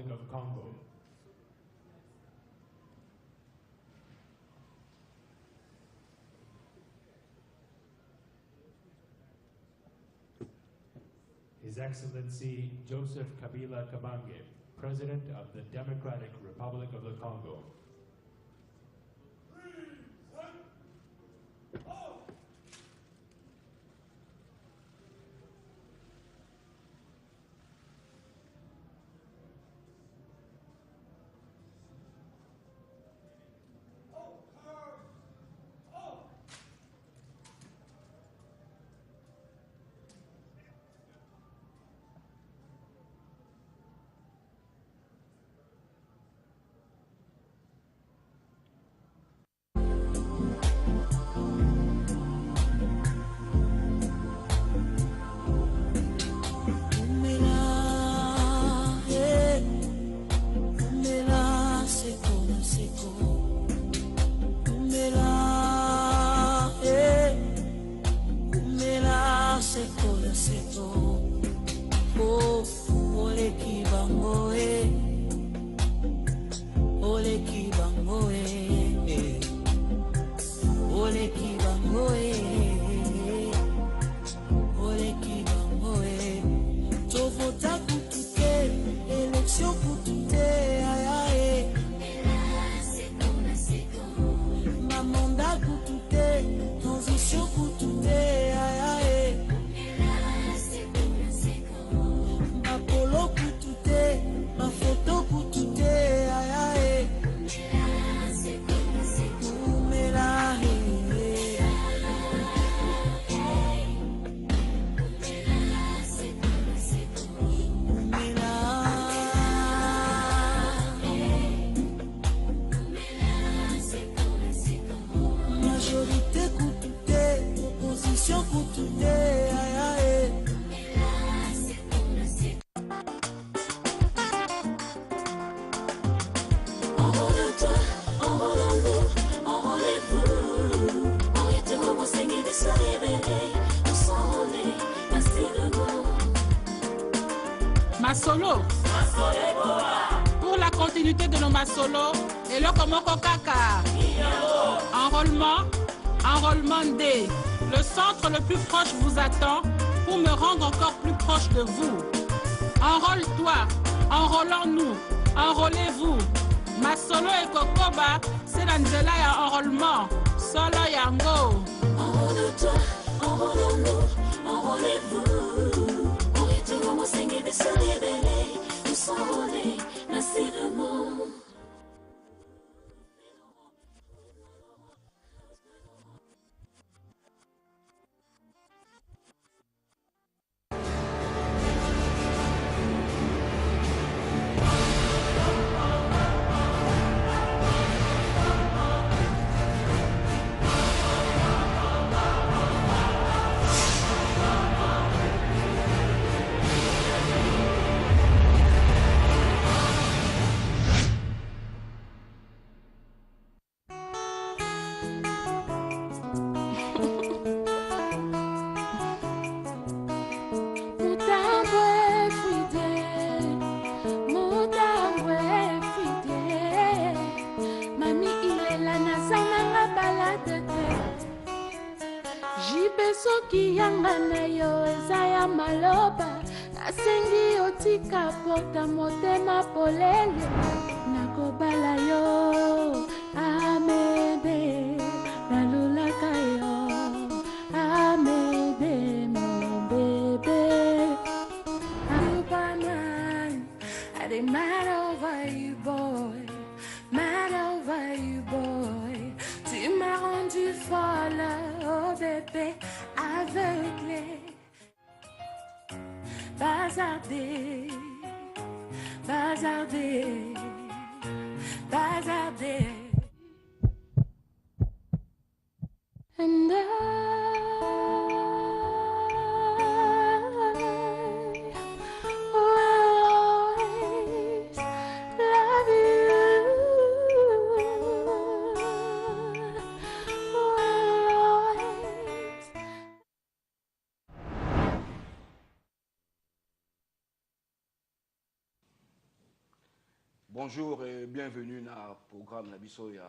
Republic of Congo. His Excellency Joseph Kabila Kabange, President of the Democratic Republic of the Congo. Masolo. Pour la continuité de nos Masolo, et le Komoko Kaka. Enrôlement D. Le centre le plus proche vous attend pour me rendre encore plus proche de vous. Enrôle-toi, enrôlons-nous, enrôlez-vous. Masolo et Kokoba, c'est l'Anzela et enrôlement. Solo Yango. Enrôle-toi, enrôlons-nous, enrôlez-vous. De se révéler, nous s'enrôler, merci le mot. Soki yanga na yo eza ya maloba nasengi otika porta motema polele nakobala yo amede nalulaka yo amede mon bébé I dey mad over you boy, mad over you boy. Tu m'as rendu folle, oh bébé, aveuglé. Bazardé, bazardé, bazardé. And Bonjour et bienvenue dans le programme Nabiso ya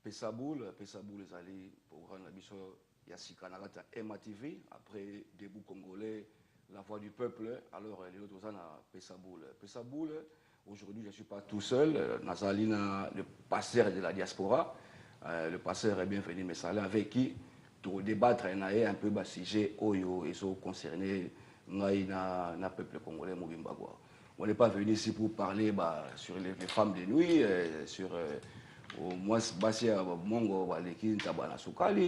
Pesaboul. Pesaboul est allé programme Nabiso ya Sikanagata MATV. Après Debout Congolais, la voix du peuple. Alors les autres ont Pesaboul. Pesaboul, aujourd'hui je ne suis pas tout seul. Nazalina, le pasteur de la diaspora. Le pasteur est bienvenu, mais ça avec qui pour débattre un peu de sujet oyo et concerné le peuple congolais Mobimbagwa. On n'est pas venu ici pour parler sur les femmes de nuit, sur au moins Mongo,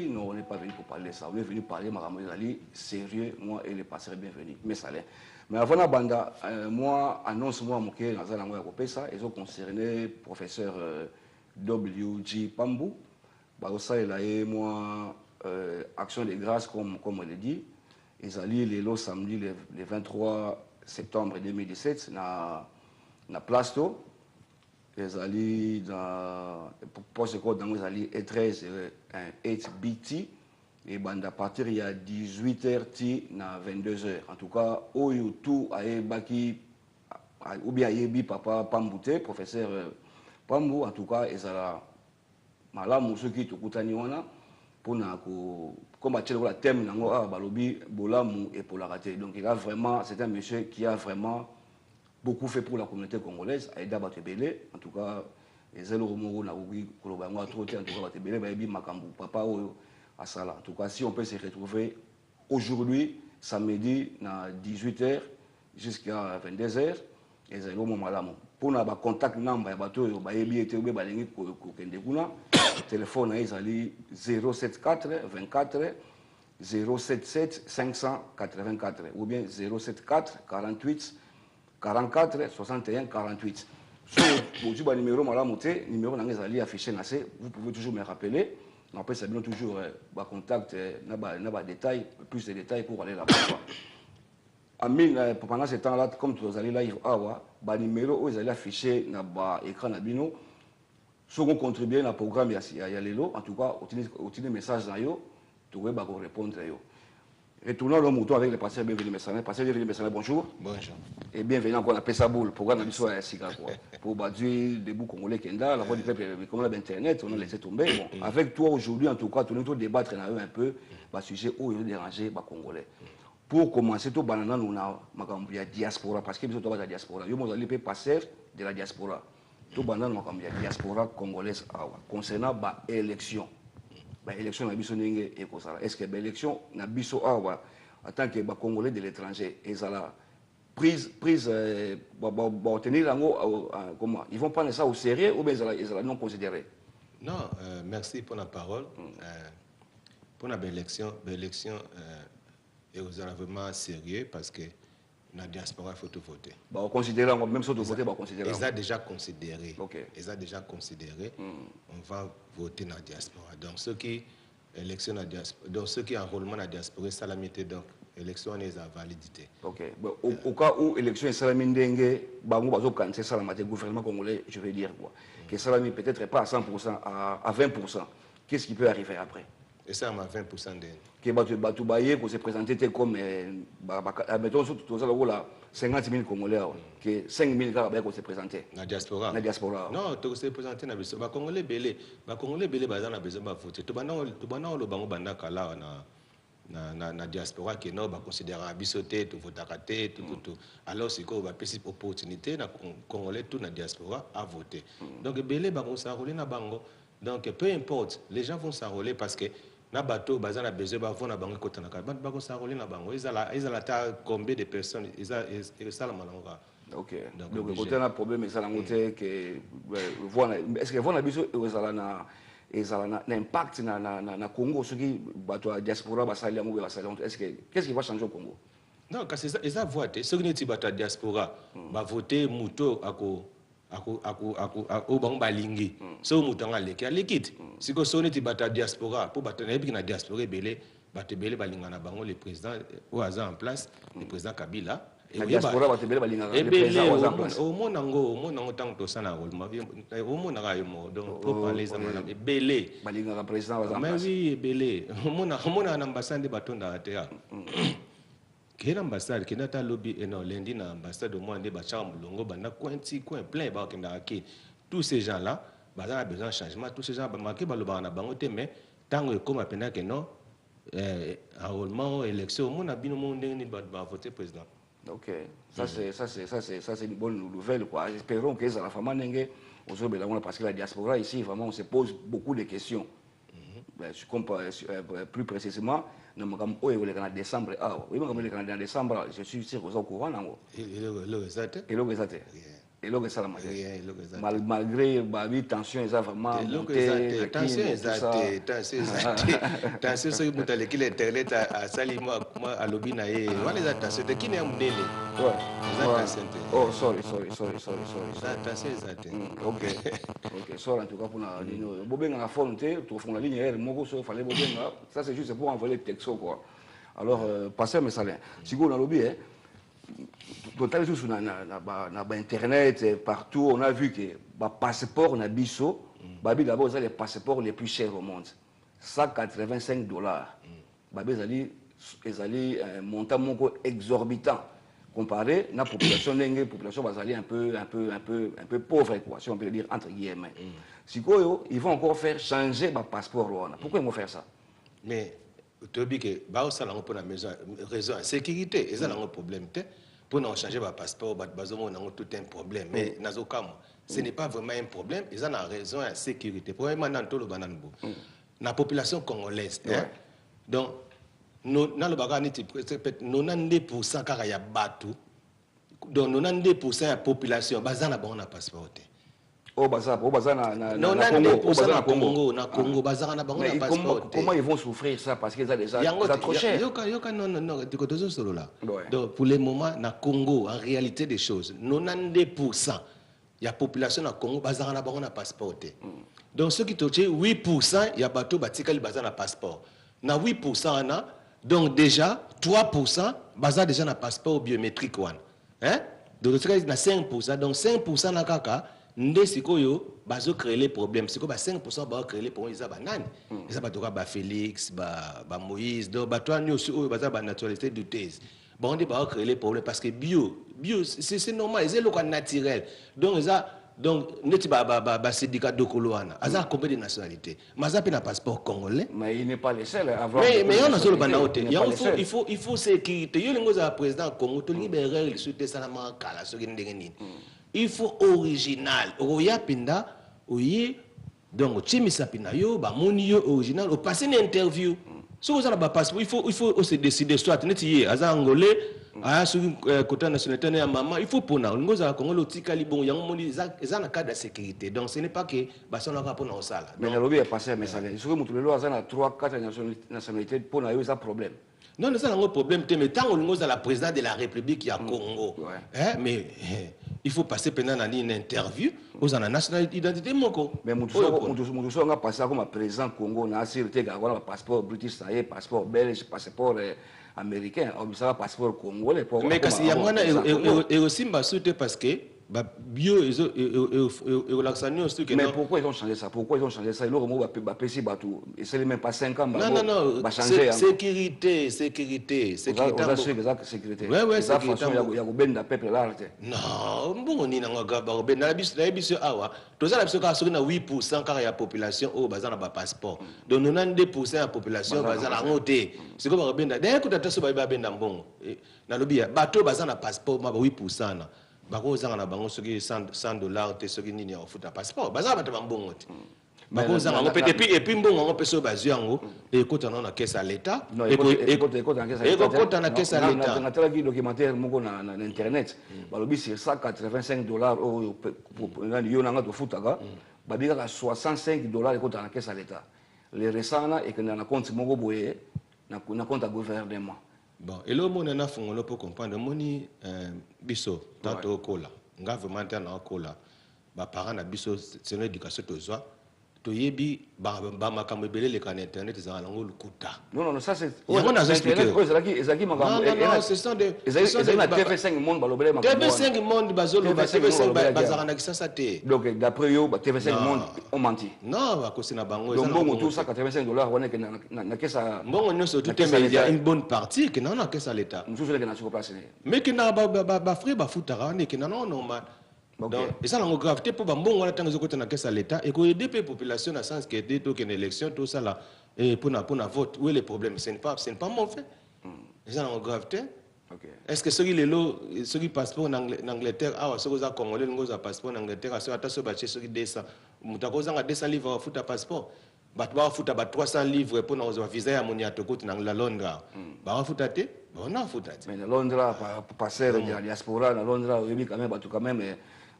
non, on n'est pas venu pour parler de ça. On est venu parler de sérieux, moi et les passeurs bienvenus. Mais avant la bande, moi, annonce-moi que dans la langue ça, ils ont concerné professeur W.G. Pambou. Ça, il a moi action de grâce, comme on le dit. Ils allaient le samedi, le 23 septembre 2017, na Plasto. Ils allaient dans poste code dans ils allaient E13 8BT et à partir il y a 18h na 22h. En tout cas, au tout a baki ou bien yebi papa Pambouté, professeur Pambou. En tout cas, ils allaient malamu ceux qui tukutani wana pour combattre le thème nango balobi bolamu et pour la rater. Donc il a vraiment, c'est un monsieur qui a vraiment beaucoup fait pour la communauté congolaise. Aïda Batebele, en tout cas, les élos romoro na ubi kolobango troté en tout cas Batebele baebi makambu papa oyo asala. En tout cas, si on peut se retrouver aujourd'hui samedi na 18h jusqu'à 22h, les élos malamu. Pour na ba contact number ya bato oyo baebi ete obe balingi kokende kuna. Téléphone est 074 24 077 584 ou bien 074 48 44 61 48. Sur le numéro numéro affiché, vous pouvez toujours me rappeler. Après, ça vient toujours contact, détails, plus de détails pour aller là-bas. Pendant ce temps-là, comme vous allez là, le numéro ils allaient afficher dans l'écran. Si on contribue à programme, il y a en tout cas, utilisez des messages dans yo, tu vas répondre à yo. Retournons le mouton avec le pasteur bienvenu Messana. Pasteur bienvenu Messana, bonjour. Bonjour. Et bienvenue encore à Pesaboul, programme de l'histoire à Sika. Pour Badui, Debout Congolais Kenda, la voix du peuple, comme on a Internet, on a laissé tomber. Bon, avec toi aujourd'hui, en tout cas, tu nous débattre un peu le sujet où il déranger les Congolais. Pour commencer, tout banana, nous avons la diaspora, parce que nous avons la diaspora. Nous avons les pasteur de la diaspora. Tout banal la diaspora congolaise concernant l'élection. L'élection na biso ndenge ekozala. Est-ce que l'élection na biso awa en tant que congolais de l'étranger ezala prise tenir comment ils vont prendre ça au sérieux ou bien ezala non considéré? Non, merci pour la parole. Pour l'élection est vraiment sérieux parce que la diaspora, il faut tout voter. On considère, même si on voter, on considère. Ils ont déjà considéré. Okay. Ils ont déjà considéré. On va voter dans la diaspora. Donc, ceux qui enrôlement dans la diaspora, ça la méthode. Donc, l'élection est à validité. Ok. Au cas où l'élection est salamine dengue, c'est ça le gouvernement congolais, je vais dire quoi. Que ça peut-être pas à 100%, à 20%. Qu'est-ce qui peut arriver après? Et ça, à 20% de... Que Batoubaye, qu'on s'est présenté comme, mettons, 50 000 Congolais, que 5 000 gars qu'on s'est présenté. La diaspora. La diaspora. Non, tu s'est présenté dans la diaspora. Les Congolais belé, ils ont besoin de voter. Tu vas le bango banda kala na diaspora qui non considérer abisoté, tu votes à tout. Alors c'est quoi, va passer opportunité na Congolais tout na diaspora à voter. Donc belé bango s'enrôler na bango. Donc peu importe, les gens vont s'enrôler parce que na bateau bazana besoin ba vont na bango kota na ba ko s'enrôler na bango. Ils ont ta combien de personnes ils ça la malanga. OK. Donc côté na problème ça la montée que voilà est-ce que vont na biso ils ont un impact na Congo ce qui bateau diaspora ba salia mo ba salia. Est-ce que qu'est-ce qui va changer au Congo? Non, parce que ils ont voté ceux qui bateau diaspora va voter muto au bango balingi so mutanga leki alikiti siko so neti bata diaspora pour bata na na diaspora belé bata belé balinga na bango le président au hasard en place le président Kabila la diaspora bata belé balinga le président au hasard en place au monango tango to sana rôle ma au monanga yo mo donc pour parler ça na belé balinga le président au hasard en place mais oui belé mona na ambassade batonda atea Quelle ambassade qui n'a pas lobby et non lundi na ambassade au moins des bachars mulongo bana coin plein ba qui tous ces gens là bazan a besoin de changement tous ces gens ba marqué ba loba na bango te mais tango comme apena que non enrôlement élection mon a bino mon ndenge ni ba voter président. Ok, ça c'est une bonne nouvelle quoi. Espérons que ça la femme n'engage parce que la diaspora ici vraiment on se pose beaucoup de questions. Plus précisément, nous sommes en décembre. Oui, nous sommes en décembre. Je suis sûr que vous êtes au courant. Et là, ça malgré la tension, ils ont vraiment monté. Tension, c'est que vous avez l'internet à Salima, à Lobina et voilà les attentions. Qui n'est pas délai? Oh, sorry. Ok, sorry en tout cas pour la ligne. Bobeng a affronté, tout fond la ligne R, Mogo, il fallait Bobeng. Ça c'est juste pour envoyer le texte quoi. Alors, passez mes salaires. Si vous avez lobby, total sur internet partout, on a vu que le passeport na biso, babi d'abord c'est les passeports les plus chers au monde. $185. Babi ezali montant moko exorbitant comparé à la population la population bazali un peu pauvre quoi, si on peut le dire entre guillemets. Si ils vont encore faire changer le passeport là. Pourquoi ils vont faire ça? Mais tu dis que ba osala pour la maison raison sécurité, et ça un problème pour nous changer le passeport, on a tout un problème. Mais ce n'est pas vraiment un problème, ils ont raison à la sécurité. Premièrement, la population congolaise. Donc, nous avons 90% car il y a battu. Donc, 92% de la population, ils ont un passeport. Comment ils vont souffrir ça parce qu'ils ont déjà trop cher. Donc pour le moment, dans le Congo, en réalité des choses, 92% de la population dans le Congo a un passeport. Donc ceux qui touchent 8%, il y a bateau qui a un passeport. Dans 8%, donc déjà 3% ont déjà un passeport biométrique. Donc il y a 5%. Donc 5% dans kaka. Ndé sikoyo bazo créer les problèmes siko ba 5% ba créer les problèmes ça ba nani ça ba toka ba Félix ba Moïse donc ba toi nyo sur ba ba naturalité douteuse ba on dit ba créer les problèmes parce que bio c'est normal c'est le cas naturel donc ça donc neti ba syndicat dokolo wana aza combien de nationalités maza pe na passeport congolais mais il n'est pas le seul à avoir mais on a solo bana hote il faut sécurité yo lingo za président Congo to libérer le soute salama kala so ndenge nini. Il faut original. Oya pinda, oye, donc chimisa pina yo, ba moni yo original. Au passer une interview. Si vous avez un passeport, il faut se décider soit net hier, aza angolais, aya sur côté nationalité na maman, il faut pour na. Ngo za Congo lo tikali bon, yang moni za na cadre de sécurité. Donc ce n'est pas que ba son va pour na osala. Mais le lobby est passé à message. Sur mutu lelo aza na 3-4 nationalités pour na yo ça problème. Non, c'est un problème, mais tant qu'on est la présidente de la République qui a Congo, mais il faut passer pendant une interview aux nationalité identité moko. Mais on a passé comme président Congo, on a assuré un passeport british, passeport belge, passeport américain, on a un passeport congolais. Mais quand il y a moi et aussi parce que bio et mais pourquoi ils ont changé ça? Ils ont c'est même pas 5 ans. Non, sécurité. Ouais, ça façon il y a ben da peuple là. Non, bon ni nanga ba ben na biso awa. Toza la biso ka so na 8% car il y a population au bazana ba passeport. Donc 92% de la population bazana ngote. C'est comme ba ben da. Dès que tu so ba ben da mbongo. Na lobby bato bazana passeport ma 8% na. Bako zanga na bango soki $100 te soki nini ya futa passeport baza bato bambongo te bako zanga ngo peut et puis mbongo ngo peso bazu yango et kota na caisse à l'état et kota na caisse à l'état na tala ki documentaire moko na internet balobi sur $185 pour yo nanga to futaka babika ka $65 et kota na caisse à l'état les restants et que na compte moko boye na compte gouvernement. Bon, et là, on a fait pour comprendre, moni biso, tant au cola, on a vraiment un cola, bah parents na biso, c'est l'éducation aux oies, toyebi makambo ebele leka na internet ezala nango lukuta. Non, ça c'est... Yango nazoexplike. Non, ce sont des... TV5 monde balobele makambo. TV5 monde bazoloba, TV5 bazala na kisasa te. Donc d'après yo, TV5 monde ont menti. Non, bakosi na bango. Donc bon, tout ça $85 wana que na kesa... Mbongo nyonso tout mais il y a une bonne partie que non na kesa l'État. Nous que na sur place. Mais que na ba frère ba futara ne que non normal. Donc, et ça, la gravité pour bon, on a tant de na caisse à l'État et qu'on aider la population dans le sens que des tokens élection, tout ça là, et pour na vote, où est le problème? Ce n'est pas mon fait. Et ça, la gravité. Est-ce que ceux qui passeport en Angleterre, ah, ceux qui ont congolais, nous avons passeport en Angleterre, ceux qui ont ceux qui descendent, nous avons 200 livres à foutre à passeport. Batwa foutre 300 livres pour nous avoir visa à Moniato côté dans la Londres. Bah foutre té, on a foutre. Mais la Londres passer de la diaspora, la Londres, oui quand même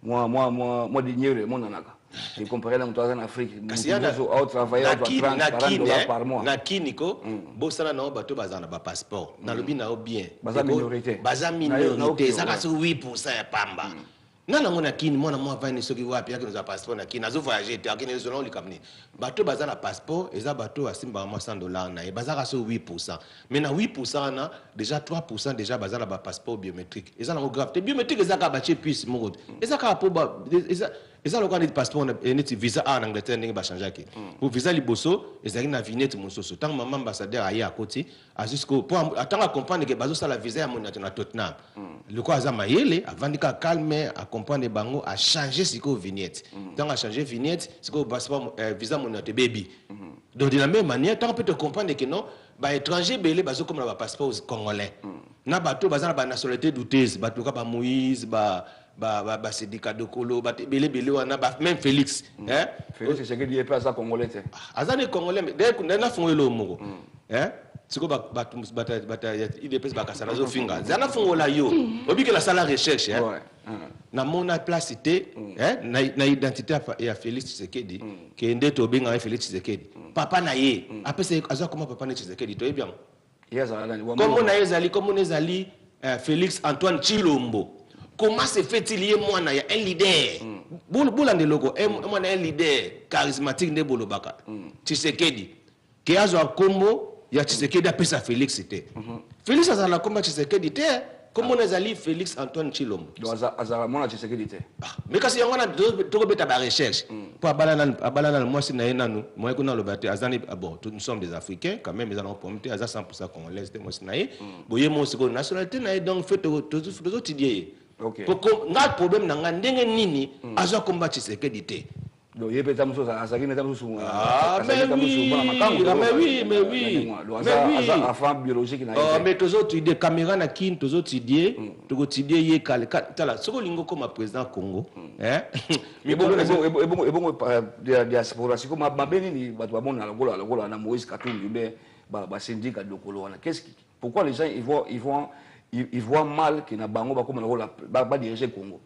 moi digner le monde naka. Je comprends dans toi en Afrique. Nous au travailler à 30 $ par mois. Na kiniko, bosana na bato bazana ba passeport. Na lobi na bien. Baza minorité. Ça ka 8% ya pamba. Nana ngona kini mwana mwa vani soki wapi yake nous a passeport na kini azo voyager te akini zolo likamni. Bato bazana passeport eza bato asimba mwa $100 na e bazaka so 8%. Mais na 8% na déjà 3% déjà bazana ba passeport biométrique. Eza na gravité biométrique ezaka ba che puisse mo. Ezaka po ba eza lokwa ni passeport neti visa en Angleterre ndenge ba changer ki. Pour visa liboso ezaki na vignette mososo. Tant maman ambassadeur ayi à côté a jusqu'au pour attendre comprendre que bazo sala visa ya monate na Tottenham. Le quoi azama yele avandika calme à comprendre bango a changer siko vignette. Tant a changer vignette siko passeport visa monate baby. Donc de la même manière tant peut te comprendre que non ba étranger belé bazo comme na passeport congolais. Na bato bazana ba nationalité douteuse bato ka ba Moïse ba Sédika Dokolo belé wana ba même Félix hein Félix c'est que il est pas ça congolais te azane congolais mais dès na fongolo moko hein siko bata il est ba kasala zo finga zana fongola yo obiki la sala recherche hein na mona placité hein na identité ya Félix Tshisekedi que ndeto benga Félix Tshisekedi papa na ye apesa azo comment papa na Tshisekedi to bien comme on a ezali comme on ezali Félix Antoine Chilombo. Comment se fait-il y a un leader Boulande logo un leader charismatique de Bolobaka Tshisekedi qui a un combo il y a Tshisekedi a pesa Félix c'était Félix a la combat Tshisekedi te comment on ezali Félix Antoine Chilombo azala mona Tshisekedi te mais kasi yango na to beta ba recherche pour abalana moi c'est na nanu moi ko na lobate azani bon nous sommes des Africains quand même ils ont prometé aza 100% congolais moi c'est na boye mo c'est nationalité na donc fait to tidier. Okay. Pour nga problème na nga ndenge nini azo combat Tshisekedi te. Donc il peut tamso azaki na tamso mais oui. Aza affaire biologique na. Oh mais tozo idée caméra na kin tozo tidie to tidie ye kale tala soko lingo comme président Congo hein. Mais bon diaspora siko mabeni ni bato babona lokola na Moïse Katumbi be ba syndicat dokolo wana. Pourquoi les gens ils voient mal que na bango ba comme ba diriger Congo.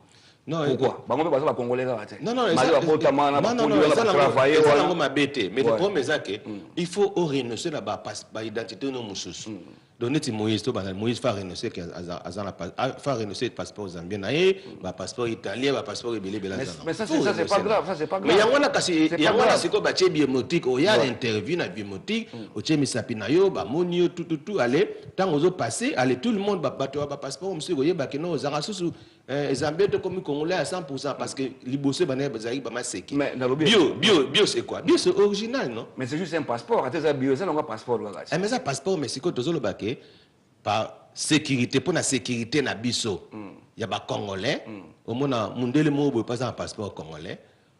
Non, pourquoi bango ba congolais là. Non, travailler wala ma bête mais le problème c'est que il faut renoncer là ba identité no mususu. Donc neti Moïse to Moïse fa renoncer que fa renoncer passeport zambien na ba passeport italien ba passeport belé. Mais ça c'est pas grave, ça c'est pas grave. Mais yangona kasi yangona siko ba che biométrique o ya interview na biométrique o che misapi na yo ba monio tout aller tant ozo passer aller tout le monde ba bato ba passeport monsieur goye ba que non zara susu Zambie to comme congolais à 100% parce que liboso bané bazari ba maseki. Bio c'est quoi? Bio c'est original non? Mais c'est juste un passeport, attends bio ça non passeport là. Mais ça passeport mais siko tozo lo baké par sécurité pour la sécurité na biso ya ba congolais au mona mundele mo bo pas un passeport congolais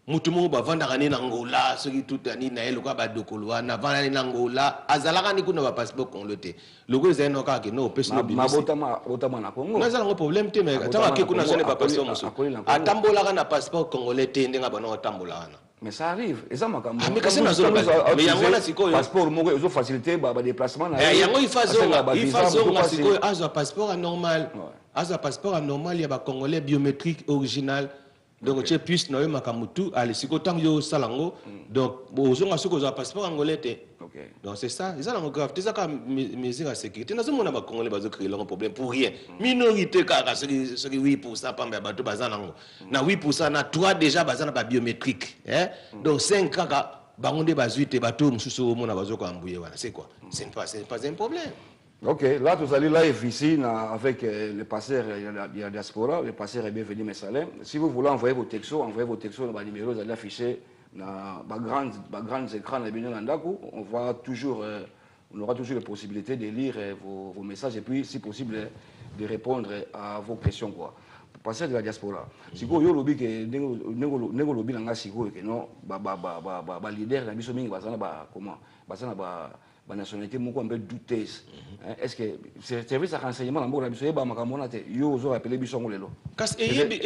mutu mo ba vanda kani na Angola soki tout ani na eloko ba dokolo na vanda na Angola azalaka ni kuna ba passeport congolais loko zeno ka ke no pesi no bimisi mabota na Congo na zala problème te mais tant que kuna zone ba passeport muso atambola na passeport congolais te ndenga bana atambola na. Mais ça arrive, et ça m'a quand même. Mais qu'est-ce que mais yango na siko passeport mo ko faciliter ba déplacement na. Yango il faisons na siko azo passeport normal. Azo passeport anormal ya ba congolais biométrique original. Donc tu puisses na yo makamutu ali siko tant yo salango donc ozonga siko za passeport angolais te. Donc c'est ça, ils ont grave, c'est ça comme mesure à sécurité. Nous sommes pas congolais bazo créer un problème pour rien. Minorité car ce qui 8% pamba bato bazana ngo. Na 8% na 3 déjà bazana ba biométrique, hein. Donc 5 kaka bangonde bazuite bato mususu mona bazoko ambuye wana c'est quoi? C'est pas un problème. Ok, là, vous allez live ici avec le passeur de la diaspora. Le passeur est bienvenu, mes salins. Si vous voulez envoyer vos textos dans le numéro, vous allez afficher dans les grands écrans. On aura toujours la possibilité de lire vos messages et puis, si possible, de répondre à vos questions. Quoi. Passeur de la diaspora. Si vous avez lobby que lobby dans que non, leader dans biso mingi comment la nationalité moko un peu douteuse. Est-ce que c'est service à renseignement dans la biso ba makamona te yo ozo appeler biso ngolelo. Kas eyebi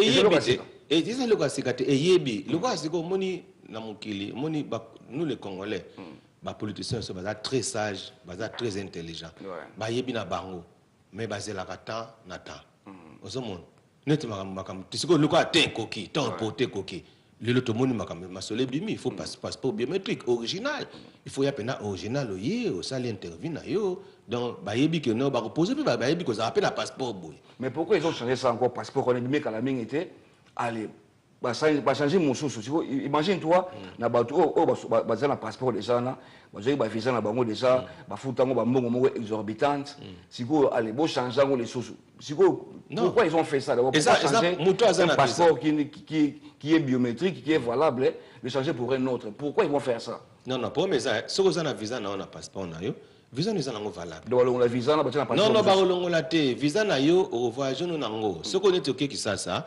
et disons le kasikate eyebi le quoi c'est comme moni na mokili moni nous les Congolais ba politiciens sont très sages, très intelligents. Ba yebi na bango mais bazela kata na ta. Ozomon net makam tisiko le quoi te koki, tant porter koki. Le lotomoni masole bimi, il faut passeport biométrique original. Il faut y appeler original au ça intervient yo. Donc bayebi que non ba reposer puis bayebi que ça appelle un passeport boy. Mais pourquoi ils ont changé ça encore passeport on est mis quand la mine était allez ba changer mon sous. Imagine toi na bato bazana passeport déjà na bazoi ba visa na bango déjà ba futango ba mbongo moko exorbitante. Siko allez bo changer les sous. Pourquoi ils ont fait ça d'abord? Pourquoi changer un passeport qui est biométrique, qui est valable, le changer pour un autre? Pourquoi ils vont faire ça? Non, pour mais ça, ce que ça visa na on a passeport na yo, visa nous en valable. Donc on a visa na passeport. Non, ba longo la te, visa na yo au voyage nous nango. Ce qu'on est OK qui ça.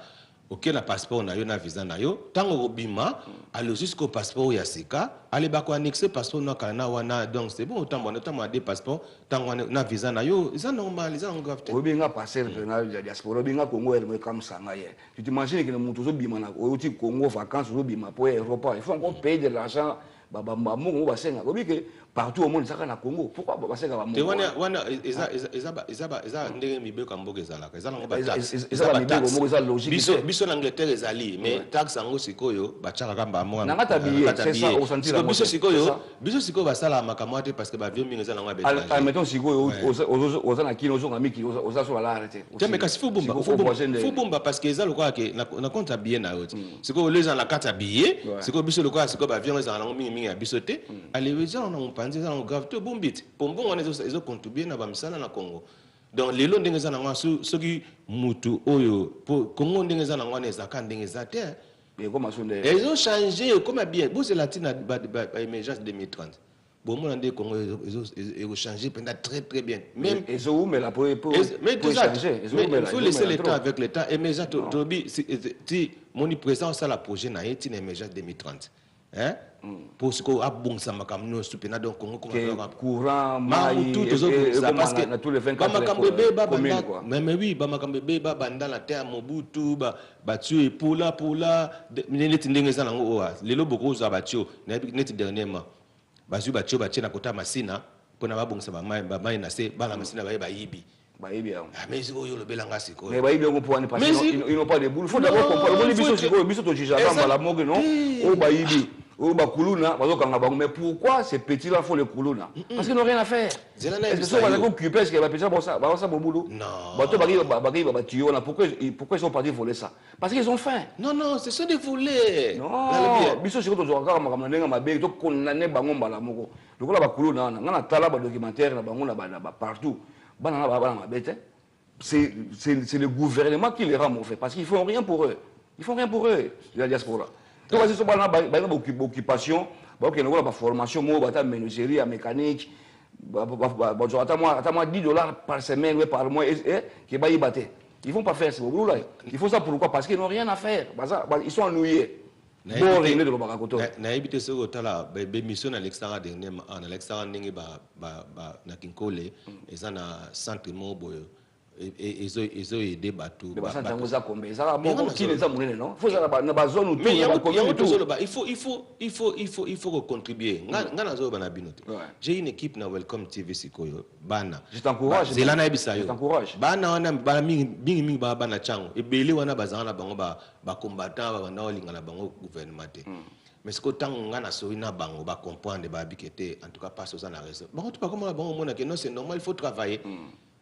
OK na passeport na yo na visa na yo, tango bima, aller jusqu'au passeport ya sika, aller ba ko annexer passeport na kana wana donc c'est bon autant des passeports tango na visa na yo, ça normal, ça en grave. Obinga passer na diaspora binga Congo elle me comme ça ngaye. Tu t'imagines que le mutuzo bima na oti Congo vacances au bima pour Europe, il faut encore payer de l'argent bamongo basenga. Obi que partout au monde ça na Congo. Pourquoi basenga ba mongo? Te wana eza ndenge mibeko mboka ezalaka. Eza ngo ba taxe. Eza logique. Biso l'Angleterre ezali mais taxe yango sikoyo bachaka kamba monga. Nangata billet, c'est ça au sentir. Biso sikoyo basala makamwa te parce que ba vieux mingi ezala ngo ba. Admettons sikoyo oza na kino oza na miki oza so la arrêter. Tiens mais kasi faut bomba parce que ezala quoi que na compte à billet na yote. Sikoyo les gens la carte à billet, sikoyo biso le quoi sikoyo ba vieux ezala ngo mingi ya biso te. Allez les gens on panzi ezala ngo grave te bombit. Pombo on ezo contribuer na ba misala na Congo. Donc les lois ndenge ezala ngo ceux qui mutu oyo Congo ndenge ezala ngo ezaka ndenge ezate. Ils ont changé comme bien. Bon, c'est la émergence 2030. Bon, moi, on Congo, ils ont changé pendant très bien. Même. Ils ont mais la pour changer. Il faut laisser le temps avec le temps. Émergence, si mon président ça la projet n'a été une émergence 2030. Hein? Pour ce qu'on a bon ça m'a comme nous soutenir donc Congo courant tout parce que tous les 24 mais oui bamakambe banda la terre mobutu ba tuer pour là net ndenge za nango oa lelo boko za batio net dernièrement bazu batio batie na kota masina pona babongisa ba mai na se bala masina ba yibi mais yo le belanga siko mais bayibi ngo pour parce ils n'ont pas de boule faut d'abord comprendre les biso to jija dans la morgue non o bayibi ou bakuluna bazokanga bango mais pourquoi ces petits là font les kuluna parce qu'ils n'ont rien à faire est-ce que ça va occuper est-ce que va penser ça bon boulot non bato bagi batio là pourquoi ils sont partis voler ça parce qu'ils ont faim non c'est ça de voler non biso siko to zokaka makamna nenga mabe to condamner bango mbala moko lokola bakuluna ngana tala ba documentaire na bango na partout bana mabete c'est le gouvernement qui les rend mauvais parce qu'ils font rien pour eux la diaspora. Donc, c'est une occupation, une formation, une menuiserie, une mécanique, attends-moi $10 par semaine ou par mois, qui va y battre. Ils ne vont pas faire ce boulot-là. Ils font ça pourquoi? Parce qu'ils n'ont rien à faire. Ils sont ennuyés. Bon, régler de l'Obagakoto. Na habité ce hôtel-là, mission à l'extérieur dernièrement, à l'extérieur, na Kinkole, ils ont un centre mobile. Ils ont aidé bateau. Il faut contribuer. J'ai une équipe na Welcome TV Sikoyo. Bana. Je t'encourage. Je t'encourage. Bana wana bana mingi bana chango. Ebele wana bazana bango ba combattant ba na olinga na bango gouvernement. Mais ce que tant on a na bango ba comprendre ba bikete en tout cas pas ça na raison. Bon tu pas comment bango mona que non c'est normal il faut travailler.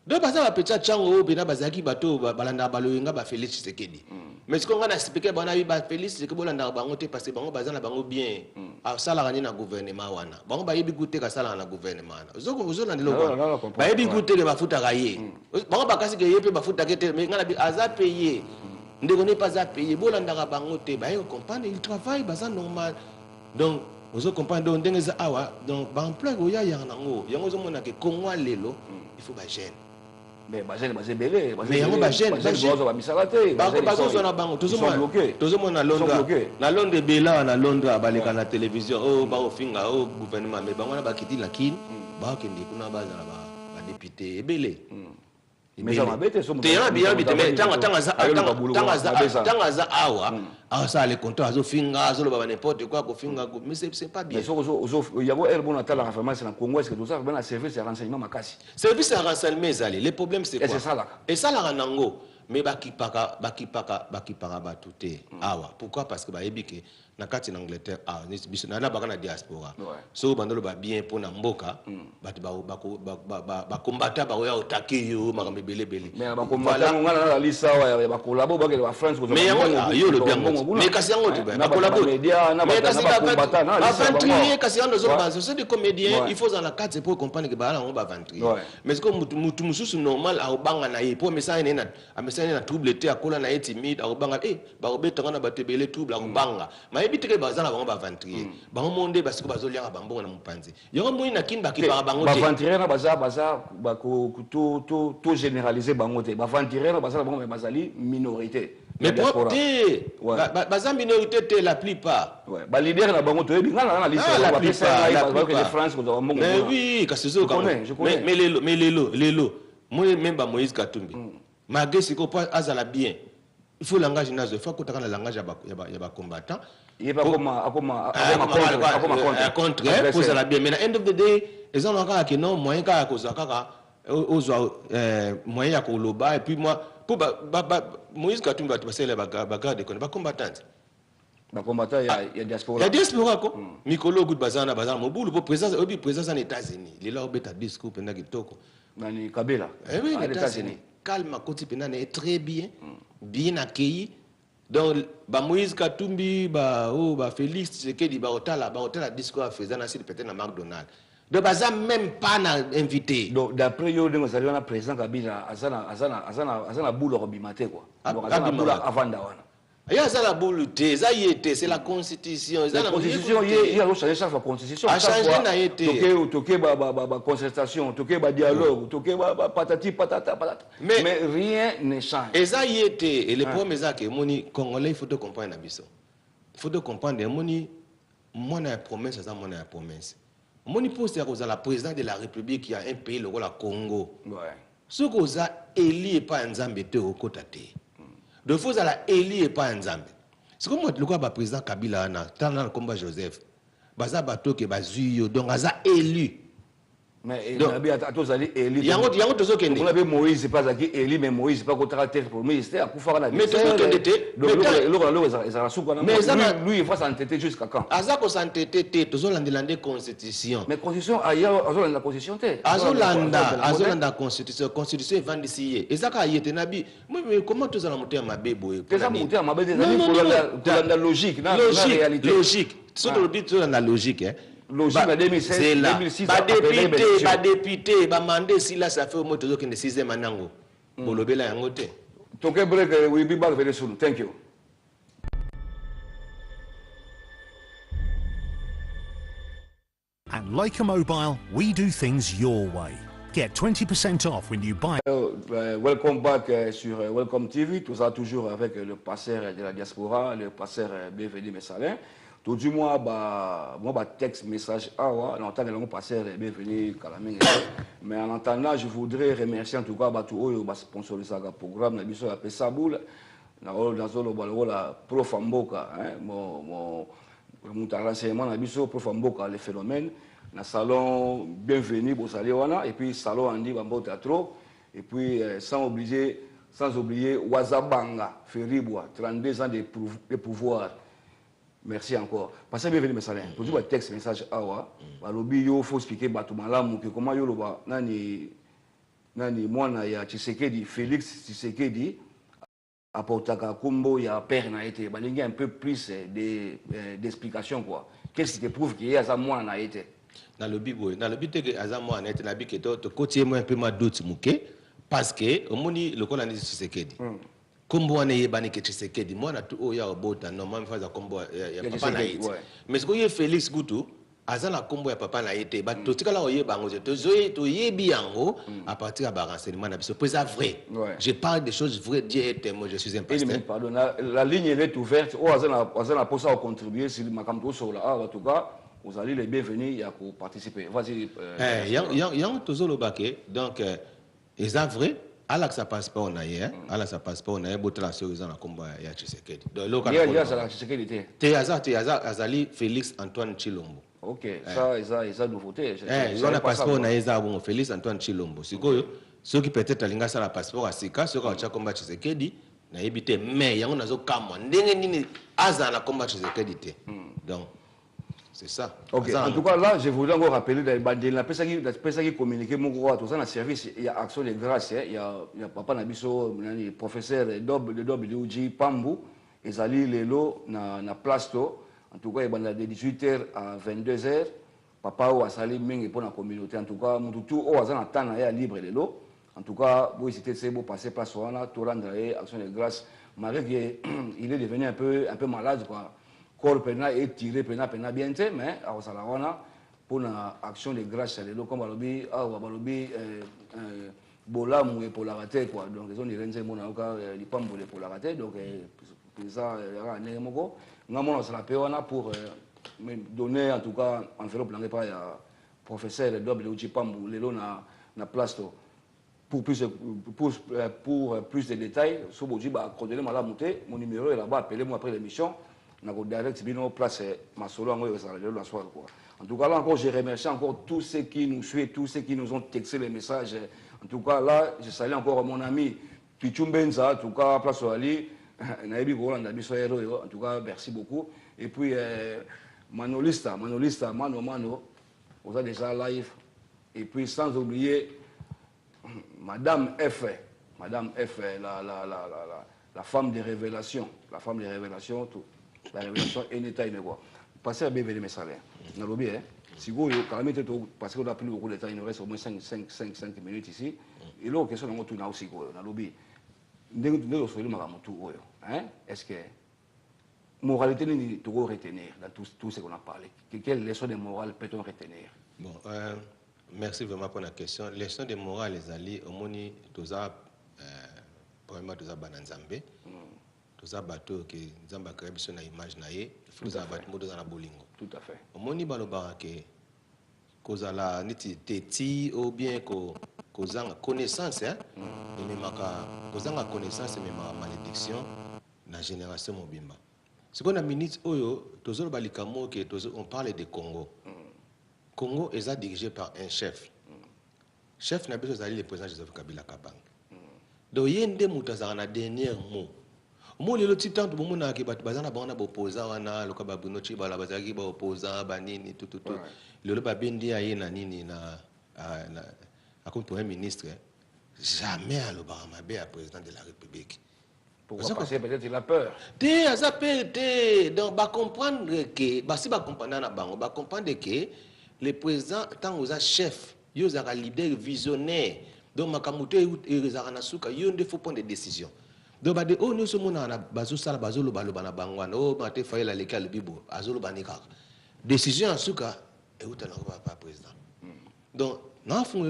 donc baza bapetia chango pena bazaki bato balanda baloyenga ba Félix Tshisekedi mais ce qu'on a expliqué bana bi ba Félix Tshisekedi bolanda bango te parce que bango baza na bango bien asala ngani na gouvernement wana bango ba yebi goûter ka sala na gouvernement wana ozo na ndelo ba yebi goûter ke bafuta ka ye bango bakasi ke yepe bafuta ke te mais ngana bi aza payé ndeko ne pas à payer bolanda ka bango te ba yo comprendre il travaille baza normal donc ozo comprendre donc ndenge za awa donc ba emploi ko ya yango yango zo mona ke Congo lelo il faut ba jeune. Mais Bagène, c'est belé. Mais il y a un Bagène. Na Londres Bela na Londres baleka na télévision oh ba ofinga oh gouvernement mais bango na bakiti lakini ba kende kuna baza na ba député belé. Mais ça m'embête so. Te bien mais tanga za awa ça les contrats azo finga azo ba n'importe quoi ko finga mais c'est pas bien. Mais il y a un bon atal la réformation na Congo est-ce que tout ça ben un service de renseignement makasi. Service de renseignement zali le problème c'est quoi? C'est ça là. Et ça la nango mais bakipaka batute awa pourquoi parce que ba yebike na kati na Angleterre biso na baka na diaspora so bandolo ba bien pour na mboka batu ba combattre ba ya otaki yo makambe belebele mais ba combattre ngana na lisa ya ba collabo ba ke ba France ko mais yo le bien mais kasi yango tu ba collabo mais kasi ba ventrier kasi yango zo ba c'est des comédiens il faut en la carte pour comprendre que ba on ba ventrier mais comme mutu mususu normal a obanga na ye pour message na amesana na trouble te akola na timide a obanga ba obetanga na batebele trouble a obanga ebitike bazana bango ba ventrier bango monde basiko bazolianga bambongo na mupanzi yango moyi na kin bakipara bango te ba ventrier na baza ba ko to généraliser bango te ba ventrier na baza bango mais bazali minorité mais pour te baza minorité te la plupart ba leader na bango to yebi ngana na liste ba pesa ba que France ko bango mais oui kasi zo mais lelo moi même ba Moïse Katumbi malgré ce qu'on peut azala bien il faut langage nazo il faut que tu aies le langage ya ba combattant il est pas comme contre pour ça la bien mais à end of the day les gens encore que non moyen ka ko zakaka ozo moyen ya ko loba et puis moi pour Moïse Katumbi ba passer ba garde ko ba combattant ya diaspora ko mikolo good bazana mobulu pour présence en États-Unis les là obeta discours pendant kitoko nani Kabila oui les États-Unis calme côté pendant est très bien accueilli. Donc, Moïse Katumbi, Félix Tshisekedi, otala discours à faisant peut-être à McDonald's. Donc, même pas invité. Donc, d'après yo, nous avons un président Kabila, azana boule robimate quoi. Azana boule avant d'awana. Il y a la boule, c'est la constitution. La constitution, il y a changé chaque fois constitution. A changé na été. Toké concertation, toké dialogue, toké patati patata patata. Mais rien ne change. Et ça y était. Et le problème c'est que moni Congolais il faut te comprendre na biso. Il faut te comprendre moni moi na promesse ça moi na promesse. Moni poste ya la président de la République qui a un pays le Congo. Ouais. Ce que ça éli pas nzambe te okotate. De fois à la éli et pas Nzambe. C'est comme le quoi président Kabila na tant dans le combat Joseph. Baza bato ke bazuyo donc aza élu. Mais Nabi a tous allé élu. Yango tozo kende. On avait Moïse pas qui élu mais Moïse pas contre terre pour Moïse c'était à Koufara la. Mais tozo kende te. Mais lui il faut s'entêter jusqu'à quand? Aza ko s'entêter te tozo landé constitution. Mais constitution ailleurs azo la constitution te. Azo landa constitution evandisiye. Ezaka yete nabi. Mais comment tozo la monter mabe boye? Tozo monter mabe des amis pour la logique, la réalité. Logique. Surtout le dit la logique hein. Logique en 2016, 2006. Député, mandé si là ça fait au moins toujours qu'il ne 6e manango. Bolobela yango te. Toke break, we be back very soon. Thank you. At Leica Mobile, we do things your way. Get 20% off when you buy. Welcome back sur Welcome TV. Tout ça toujours avec le passeur de la diaspora, le passeur Bienvenu Messalin. Tout du mois, moi, texte, message, en tant que passeur, bienvenue, Kalameng. Mais en attendant, je voudrais remercier en tout cas, tout le monde qui sponsorisé le programme, la mission appelée Saboul, dans le prof Mboka, mon renseignement, la mission prof Mboka, les phénomènes, dans le salon, bienvenue, pour Saliwana, et puis salon Andi, Bambo Teatro, et puis sans oublier Wazabanga, Ferribois, 32 ans de pouvoir. Merci encore. Passez bienvenue, Messalin. Pour dire texte, message, awa. Balobi, il faut expliquer, comment yo loba, nani, nani mwana ya Tshisekedi Félix Tshisekedi apportaka kombo ya père na été balingi un peu plus d'explication quoi. Qu'est-ce qui te prouve qu'il y a ça mwana na été? Dans le bibo, dans le but que azamo na été na bi que to côté moi un peu ma doute muke parce que au moni le kolani Tshisekedi. Kombo wana yebani ke Tshisekedi mwana tu oya obota normalement faza kombo ya papa na été. Mais ce que y Félix Goutou azana kombo ya papa na été ba to tikala oyeba ngo to yebi yango à partir de renseignement na biso c'est vrai. Je parle des choses vraies, Dieu est témoin, je suis un pasteur. Pardon, la ligne elle est ouverte. Oh azana pour ça contribuer si makamto sur là en tout cas vous allez les bienvenus à participer. Vas-y. Yang tozolo bake donc c'est vrai. Alors que ça passe pas on aille, alors ça passe pas on aille, botre la solution na kombo ya Tshisekedi. Donc local. Il y a ça la Tshisekedi te azali Félix Antoine Tshilombo. Ok, ça nouveauté. Ils ont un passeport na eza bon Félix Antoine Tshilombo. Sikoyo ceux qui peut-être alinga ça la passeport à Sika, ceux qui ont komba Tshisekedi na yebite mais yango nazo kamwa ndenge nini aza na komba Tshisekedi te. Donc c'est ça. Ok. En tout cas, là, je voudrais encore rappeler la personne qui communique mon gros tout ça dans le service. Il y a Action de Grâce, il y a Papa Nabiso, le professeur de WJ Pambu, et Zali Lelo na Plasto. En tout cas, il y a de 18h à 22h. Papa ou Asali Ming pour la communauté. En tout cas, mon tout au hasard attend à libre Lelo. En tout cas, vous c'était c'est beau passer place au Rana, tout rendre Action de Grâce. Malgré qu'il est devenu un peu malade quoi. Corps pena et tiré pena bien fait mais à Osalarona pour la action de grâce les locaux balobi bola moué pour la rater quoi donc ils ont dit renze mon avocat les pambo pour la rater donc ça là nemoko ngamona ça la peona pour me donner en tout cas enveloppe l'année par professeur de WJ Pambo lelo na place pour plus de détails sur Boji ba coordonner mala monter mon numéro est là-bas appelez-moi après l'émission. Direct bino place ma solo en soir quoi. En tout cas là encore je remercie encore tous ceux qui nous suivent, tous ceux qui nous ont texté les messages. En tout cas là je salue encore mon ami Pichumbenza en tout cas place Ali naebi ko landa biso hero en tout cas merci beaucoup et puis Manolista Mano vous êtes déjà live et puis sans oublier Madame F la femme des révélations tout. La révélation est nette et quoi. Passez à BVD mes salaires. Dans le bien, si vous parce qu'on a plus beaucoup de temps, il nous reste au moins 5 minutes ici. Et là, question de tout aussi dans le bien. Est-ce que moralité nous devons retenir dans tout ce qu'on a parlé? Quelle leçon de morale peut-on retenir? Bon, merci vraiment pour la question. Leçon de morale, les alliés, au moins, tous à premièrement, tous à Bananzambe. Tous à bateau qui Zamba créé sur la image naïe, tous à bateau dans la bolingo. Tout à fait. Au moins, il barake cause la niti teti ou bien cause la connaissance, hein. Et même cause la connaissance, même la malédiction, la génération mobimba. Ce qu'on a minute oyo, tous les balikamo que on parle de Congo. Congo est dirigé par un chef. Chef n'a pas besoin d'aller le président Joseph Kabila Kabang. Donc il y a des mots dans la dernière mot. Moi le petit temps tout monde qui bazana bana opposant wana loka babuno chi bala bazaki ba opposant banini tout le ba bendi aye na nini na comme premier ministre jamais à le baramabe à président de la République. Pourquoi parce que peut-être il a peur. Ça peut donc ba comprendre que ba si ba comprendre na bango ba comprendre que le président tant aux chef yo za leader visionnaire donc makamuto et za na suka yo ne faut prendre des décisions. Donc, nous sommes dans la base de la décision en tout cas, et où pas président. Donc, nous avons fait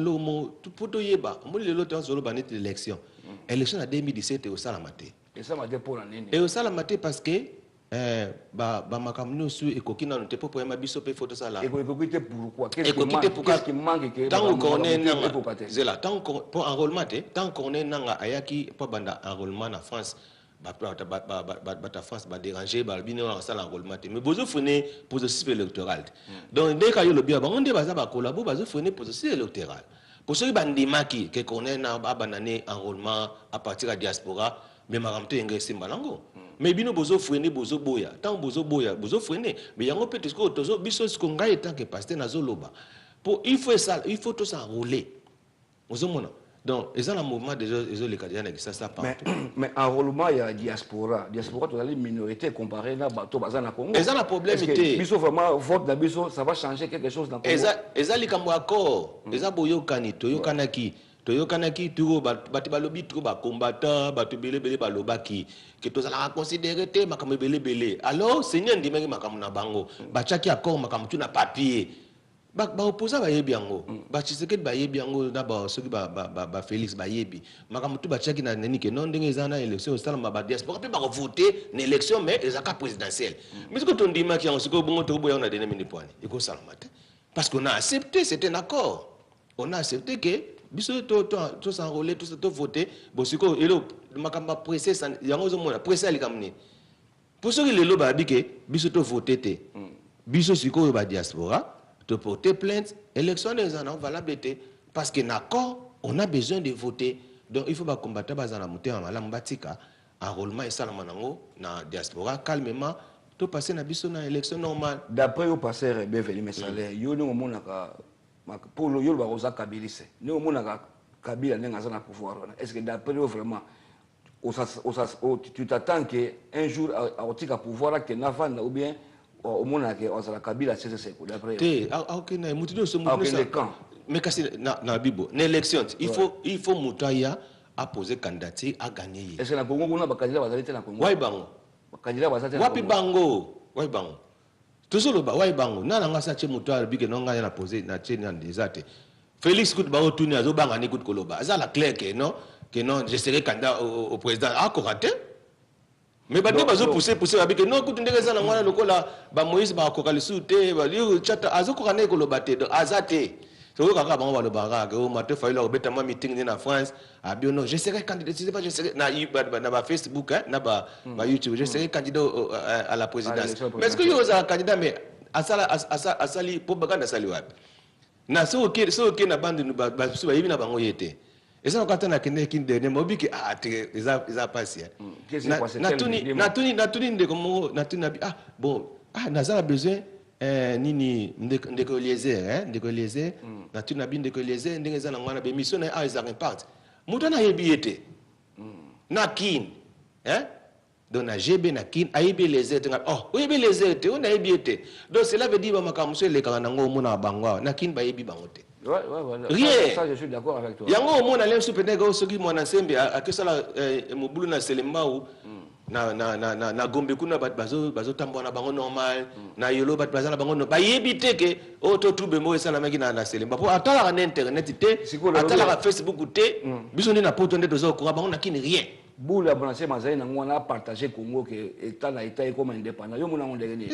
l'élection. L'élection en 2017 est au Salamate. Et ça m'a dit pour l'année. Et au Salamate parce que makamno su ekokina no te popo ya mabiso pe photo sala ekokite pourquoi qu'est-ce qui manque que tant qu'on est nanga zela tant pour enrôlement tant qu'on est nanga ayaki po banda enrôlement en France bata France ba déranger ba bino na sala enrôlement mais bozo freiner processus électoral donc dès que yo le bien ba onde baza ba collabo bazo freiner processus électoral pour ceux qui bandimaki que qu'on est na banane enrôlement à partir de la diaspora mais maramte ngesi mbalango mais bino bozo freiner bozo boya tant bozo freiner mais yango peut être que tozo biso ce qu'on gagne tant que pasteur na zoloba pour il faut tout s'enrôler bozo mona Donc, ils ont un mouvement déjà, ils ont les Canadiens qui ça partout. Mais enrôlement, il y a diaspora. Diaspora, tu as les minorités comparées à bateau, bazan à Congo. Ils ont un problème. Biso vraiment, vote d'Abiso, ça va changer quelque chose dans le Congo. Ils ont les Cambouacor. Ils ont Boyo Kani, Toyo Kanaki. Toyo Kanaki, Turo, Batibalobi, Truba, combattant, Batubele, Balobaki. Que tu as considéré, Makame Bele. Alors, Seigneur, dit même Makamuna Bango. Bachaki Akor, Makamutu na papier. Ba opposant ba yebi yango ba Tshisekedi ba yebi yango na ba soki ba Félix ba yebi makamutu ba tchaki na neni ke non ndenge ezana élection au salama ba diaspora pe ba voter na élection mais ezaka présidentielle mais ce que ton dit maki yango siko bongo to boya on a donné mini point iko salama te parce qu'on a accepté c'était un accord on a accepté que biso to s'enrôler to voter bo siko elo makamba pressé yango zo mona pressé ali kamni pour ceux qui le lo ba bike biso to voter te biso siko ba diaspora de porter plainte, élection des années valable parce que d'accord, on a besoin de voter. Donc il faut pas combattre bazana monter en malam batika, enrôlement et salamanango na diaspora calmement, tout passer na biso na élection normale. D'après au passer bienvenu mes salaires, yo no monaka pour le yo ba rosa kabilise. No monaka kabila nenga na pouvoir. Est-ce que d'après vraiment tu t'attends que un jour à otika pouvoir que navana ou bien au monde que on la Kabila c'est d'après OK na mutido so mais kasi na bibo na élection il faut mutaya à poser candidature à gagner est-ce que na Congo kuna ba candidat bazali te na Congo wai bango ba candidat bazali te wapi bango toujours ba wai bango na nga sa che mutaya bike no nga na poser na che na desate Félix Kout ba otuni azo banga ni Kout Koloba azala clair que non je serai candidat au président à Koraté. Mais bato bazo pousser babike non kutu ndenge za na ngwana lokola ba Moïse ba kokali sute ba liyo chata azo kokane ko lobate do azate so ko kaka bango ba lobara ke o mato fa ilo obeta ma meeting na France abio non je serai candidat je serai na ba Facebook na ba YouTube je serai candidat à la présidence mais est-ce que yo za candidat mais asali propagande asali wapi na so ke na bande ba ba yibi na bango yete. Et ça, quand on a qu'un dernier mot, qui a passé. Bon, Nazar a besoin nini de colliser, Natuna bin de colliser, des années, des missions à les impacts. Moutana yebiete, Nakin, hein? Donc, na GB Nakin, Aïbi les aides, oh, oui, les aides, on a yebiete. Donc, cela veut dire, que les Kanango, Mona Bangwa, Nakin, Baïbi Bangote. Ouais. Rien. Ça, je suis d'accord avec toi. Yango au monde allait soutenir au soki mwana sembe a que ça la mobulu na selema ou na gombe kuna bazo tambona bango normal na yolo bazana bango no ba yebite ke auto tube mo esa na maki na selema pour atala na internet te atala na Facebook te biso ni na poto ndeto zo ko bango na kini rien. Boula Bonacé Mazaï n'a pas partagé Congo que l'État est comme indépendant. Yo mona ondé ni.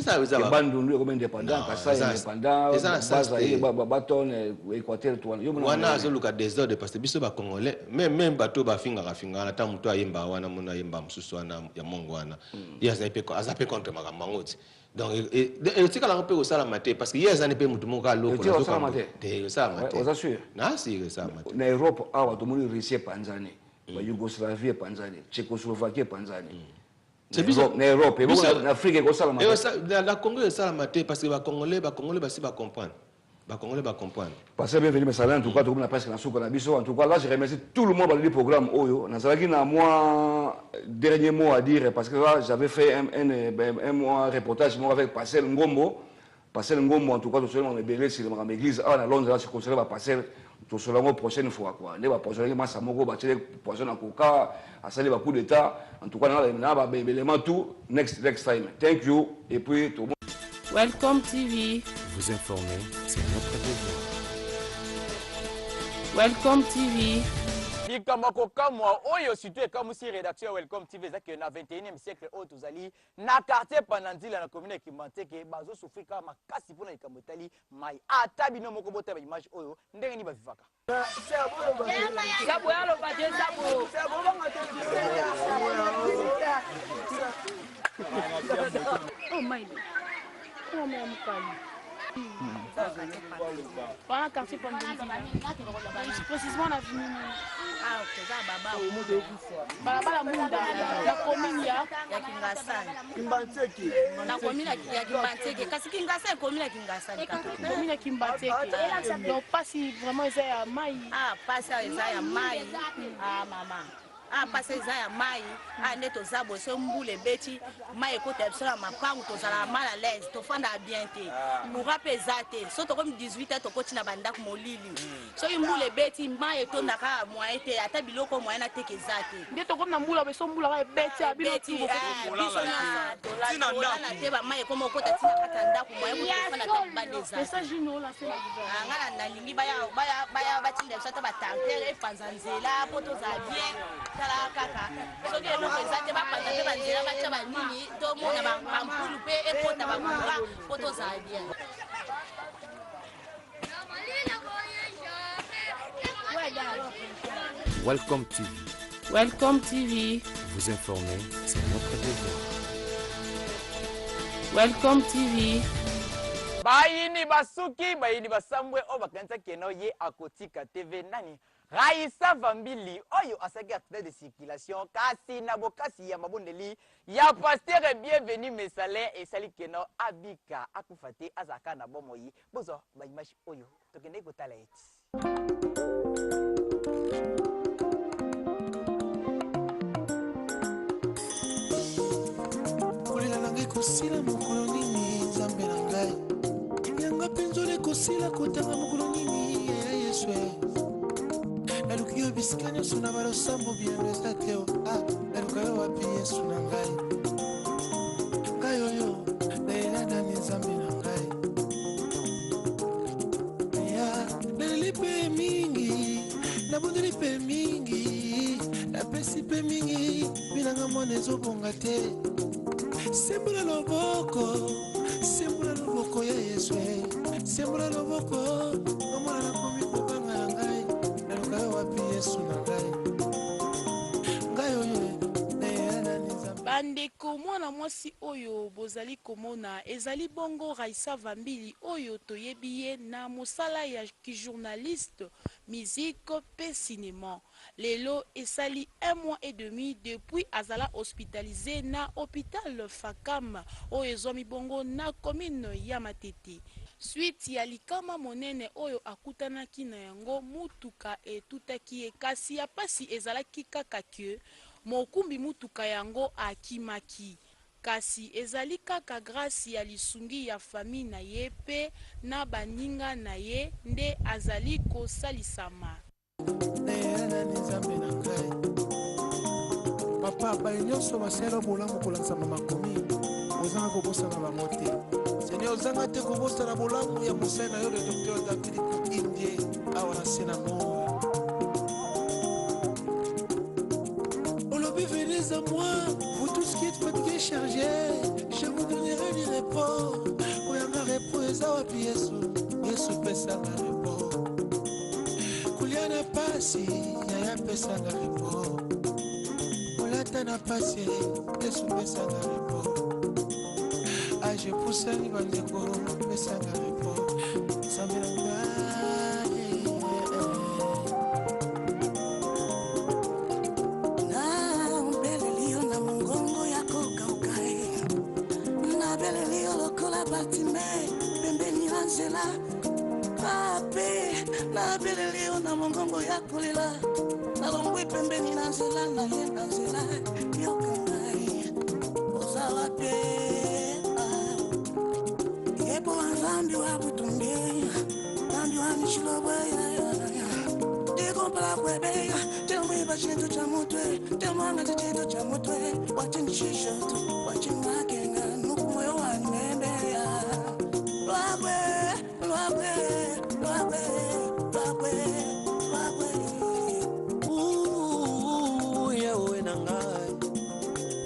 Bandundu comme indépendant, Kassai indépendant, Bazaï, Baton, Équateur toi. Yo mona. Wana zo luka désordre parce que biso ba Congolais, même bateau ba finga na ta muto ayemba wana mona yemba mususu wana ya Mongo wana. Ya zape contre makamangoti. Donc et tika la pe au salamate parce que hier ça ne peut mutu moka loko la salamate. Te salamate. Vous assure. Na si salamate. Na Europe awa to moni Russie Tanzanie. Yougoslavie Panzani, Tchécoslovaquie Panzani. C'est bizarre. En Europe, en Afrique, la Congo est salamate parce que les Congolais va comprendre. Les Congolais va comprendre. Parce que bienvenue, mais en tout cas, tout le monde a presque la soupe à la en tout cas, là, je remercie tout le monde dans le programme Oyo. Dans moi, dernier mot à dire, parce que là, j'avais fait un reportage avec Pascal Ngombo. Pascal Ngombo, en tout cas, tout seul, on est belé sur l'église. Ah, on a Londres, là, je conseille à Pascal. Tout cela la prochaine fois quoi ne va poser ma samoko ba tele poison na coca à salir ba coup d'état en tout cas na ba élément tout next time thank you et puis tout Welcome TV Vous informer, c'est notre devoir. Welcome TV likambo kokamwa oyo surtout ekamusi rédaction Welcome TV ezaki na 21e siècle oyo tozali na quartier Pananzila na commune Kimante ke bazo sufrika makasi pona likambo etali mai ata bino moko bota ba image oyo ndenge ni bavivaka oh my God oh my mukali Voilà, quartier Pandémie. Précisément, on a fini. Ah, ok, ça baba. Balabala Munda, la commune ya Kingasani. Kimbantseki. Na commune ya Kimbantseki. Kasi Kingasani commune ya Kingasani. commune ya Kimbantseki. Donc pas si vraiment ils aient à Maï. Ah, pas ça ils aient à Maï. Ah maman. Ah, parce que ça mai ah neto zabo so mbule beti mai ko tepsona mapangu to zala mal à l'aise to fanda bien te pour rapezate so to comme 18 to kotina banda ko molili so mbule beti mai to ndaka moyen te ata biloko moyen na teke zate ndeto comme na mbula be so mbula ba beti beti biso na dola na te ba mai ko moko tatina katanda ko moyen ko fanda to bande zate message no la c'est ngala na lingi baya batinde so to batantere panzanzela poto za bien kala kaka soki eloko eza te bapanza mpe banzela batya banini tomona bampulu mpe ekota bakura mpo tozala bien. Welcome TV. Welcome TV. Vous informer, c'est notre devoir. Welcome TV. bayini basuki bayini basambwe o bakanisa keno ye akotika TV nani Raissa Vambili oyo asaki accident de circulation kasi na bokasi ya mabondeli ya pasteur bienvenue mesale esali keno abika akufate azaka na bomoyi bozo ba image oyo tokende kotala eti kolela nangai kosila mokolo nini nzambe na ngai yanga penzole kosila kotanga mokolo nini ya yesu naluki yo bisika nyonso na balosambo biano eza te naluka yo wapi yesu na ngai ngai oyo nalela nani nzambe na ngai naleli mpe mingi nabondeli mpe mingi napesi mpe mingi binanga mwana ezobonga te sembola loboko ya yesu sembola loboko omwana nakomi kobanga na ngai naluka yo wapi yesu na ngai oyo nayelana nzambe bandeko mwana mwasi oyo bozali komona ezali bongo Raissa Vambili oyo toyebi ye na mosala ya journaliste musique pe cinéma lelo esali 1 mois et demi depuis azala hospitalisé na hôpital Fakam oyo ezomi bongo na commune ya Matete suite ya likama monene oyo akutanaki na yango mutuka etutaki ye kasi ya pasi ezalaki kaka ke mokumbi mutuka yango akimaki kasi ezali kaka grâce ya lisungi ya famille na ye pe na baninga na ye nde azali kosalisama papa baye nyonso basala bolamu kolansama makomi ozanga kobosana bango te seigneur ozanga te kobosana bolamu ya mosai na yo le docteur David Indie awa na se na moa olobi venez à moi vous tous qui êtes fatigués chargés je vous donnerai du repos oyanga repos eza wapi yesu pesanga repos kulia na pasi yaya pesanga repos olata na pasi yesu pesanga repos age pusani bandeko pesanga repos nzambe na ngai nabelelio na mongongo ya kokauka nabelelio lokola batime pembeni ya nzela ape nabelelio na mongongo ya kolela nalongwi pembeni na nzela nayenda nzela yoka ngai ozala te yepo nzambi wa butumbi nzambi wa mishilobweya dikompala kwebe temwiba chintu cha mutwe temwanga chintu cha mutwe wachinchishoto wachinakenga nukumoyo wanembeya lwabwe lwabwe lwabwe lwabwe lwabwe yawe na ngai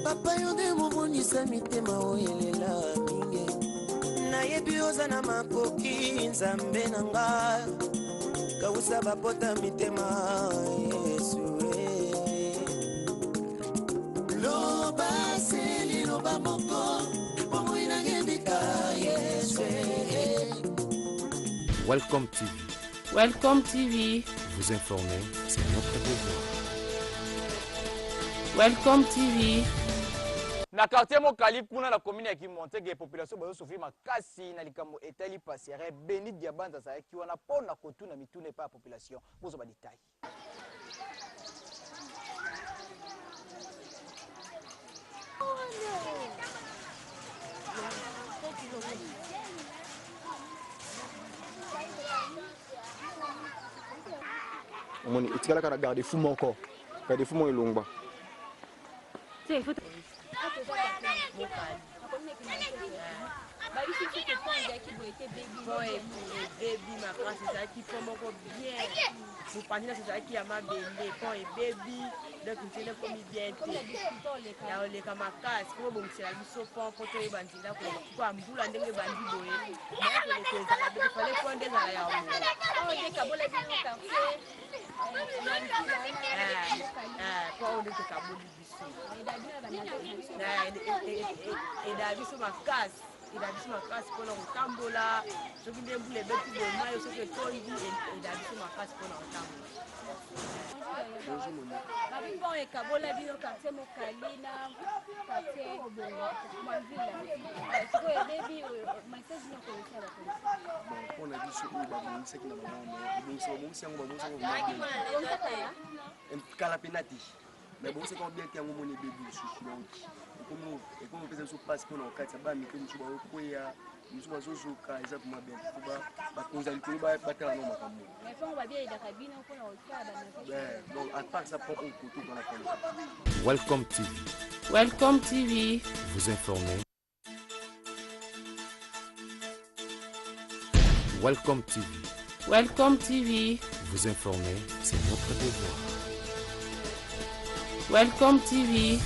papa yo nde momonisa mitema oyelela mingi nayebi oza na makoki nzambe na ngai kausa bapota mitema yesu loba seli loba moko bomoi nayebika yesu Welcome TV. Welcome TV. Vous informer, c'est notre devoir. Welcome TV. Na quartier Mokali kuna na commune ya Kimontege population bazo souffrir makasi na likambo etali pasiere Beni Diabanza za ki wana pona kotuna mitune pa population bozo ba détail. Moni itikala kana garder fou mon corps. Garder fou mon ilongba. C'est faut baby ma classe c'est qui prend mon bien vous parlez c'est qui a ma belle quand et baby donc il est comme bien ya ole kama kasi ko bon c'est la biso pon photo e bandi la ko ambula ndenge bandi boye na ko le teza la de fallait prendre des ala ya o de kabola bi no quartier kwa on de kaboli biso et da biso ma kasi il a dit ma casse pour le tambola je voulais vous les bêtes de maillot ce que toi il dit il a dit ma casse pour le tambola bonjour mon ami bon et kabola bino quartier Mokalina quartier Bongo Manvilla est-ce que début message non connaissait la police bon on a dit sur où ba bon c'est que na bon c'est on kala penati mais bon c'est combien de temps on est bébé sur et comme on faisait ce passe pour nos quatre bami que nous sommes au Koya nous sommes au Zoka exactement bien ba konza likolo ba batala no makambo mais on va bien ida kabina ko na okaba na donc à part ça pour on koto dans la police. Welcome TV. Welcome TV. Vous informer. Welcome TV. Welcome TV. Vous informer, c'est notre devoir. Welcome TV.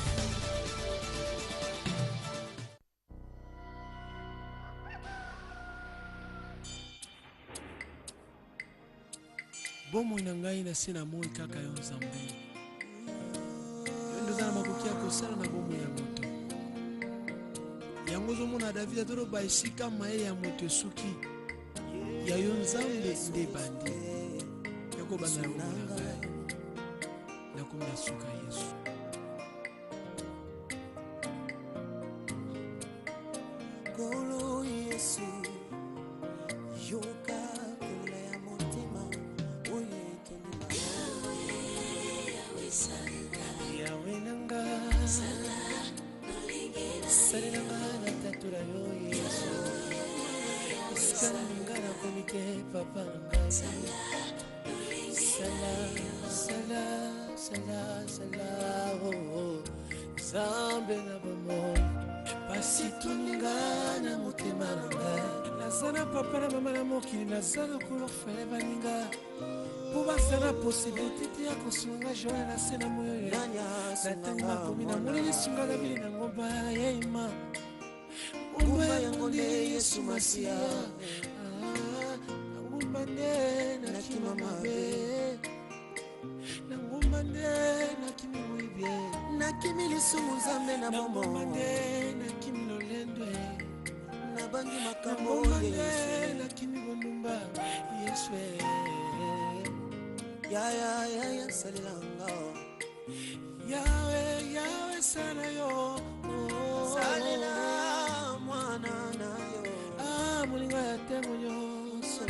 Bomo na ngai na sina moi kaka yo Nzambe. Ndo za makoki ya kosala na bomo ya moto. Yango zo mona David atoro ba isika maye ya moto suki. Ya yo Nzambe nde bandi. Yako bana yo na ngai. Na kumna suka Yesu. Kolo Yesu. Yoka kula ya motema. Yahweh nanga Sali nanga na tatura yo Yesu Iskana ningana komite papa nanga Sala oh Zambe na bomo Pasi tuningana motema nanga Nazana papa na mama na mokili Nazana kulo fele baninga Pouba sana possibilité ya kosunga joie na sena moyo natanga komina mulili sunga la bili na ngomba yeima ngomba yango nde Yesu Masia ngomba nde na kimama be na ngomba nde na kimi mwibye na kimi lisumu Nzambe na momo ngomba nde na kimi lolendwe na bangi makambo Yesu na kimi bondumba Yesu ya salilanga yawe sana yo salila mwana na yo mulinga ya tengo nyonso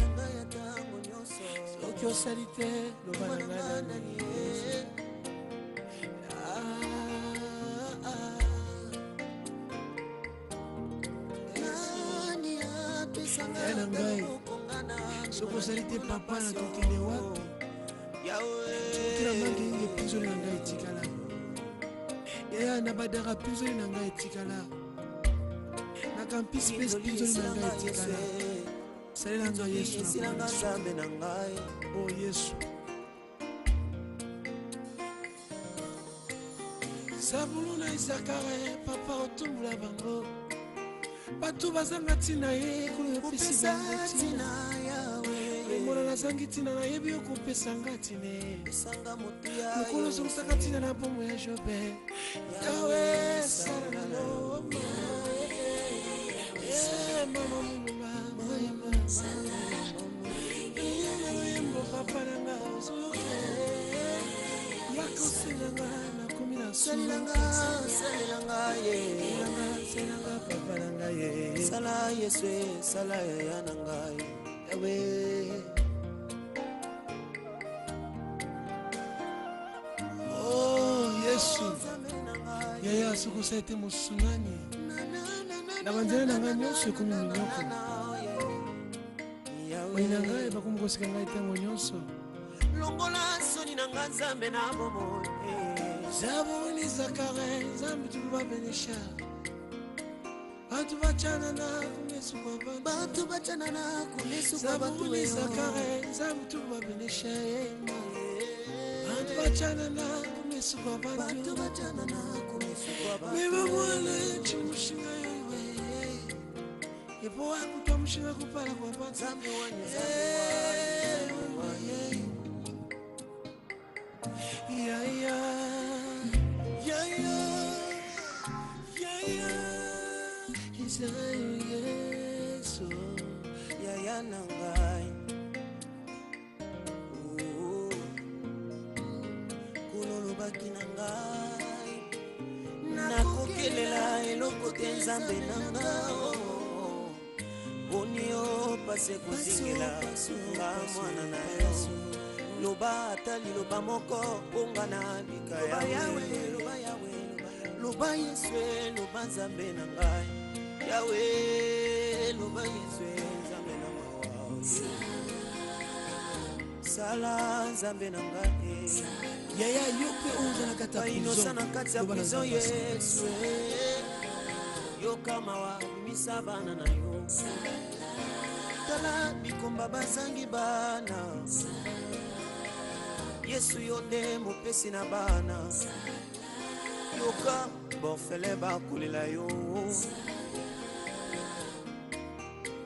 soki osali te loba na ngai nani na ngai soki osali te papa na tokende wapi Tokira mangi nge pizoli na ngai etikala Eya na badara pizoli na ngai etikala Na campus space pizoli na ngai etikala Salela nzo Yesu na ngai Oh Yesu Zabulu na Isakare papa otumbula bango Batu bazanga tina ye kulu yopisi bango tina Mona nazangi tina na yebi okupesa ngatine Mukulu zungusaka tina na bomo ya Jobe Yawe sarano mama salilanga ye salilanga papa nanga ye sala yesu sala ya nanga yawe oh yesu yaya sukusete musunani na banzela nanga nyonso ekomi minyoko mai na ngai bakomokosika ngai ntango nyonso longola soni na nga nzambe na bomoi zabuni zakare nzambe tukubabenisha bantu bachanana kumesu kwa zabuni zakare nzambe tukubabenisha bantu bachanana kumesu kwa bantu beba mwale chimushinga yowe ipo wangu tamushinga kupala kwa bantu nzambe wanyu yeah, Yesu, yaya nangai, kulolo baki nangai, nakokelela eloko te nzambe nanga, bonio pase kozingela, nga mwana na Yesu. Loba atali loba moko ponga na bika yawe loba Yesu loba nzambe na ngai yawe loba Yesu nzambe na ngai sala nzambe na ngai yaya yope uza na kata prison na kati ya prison Yesu yo kama wa misabana na yo tala bikomba bazangi bana Yesu yonde mopesi na bana yoka bofele bakulela yo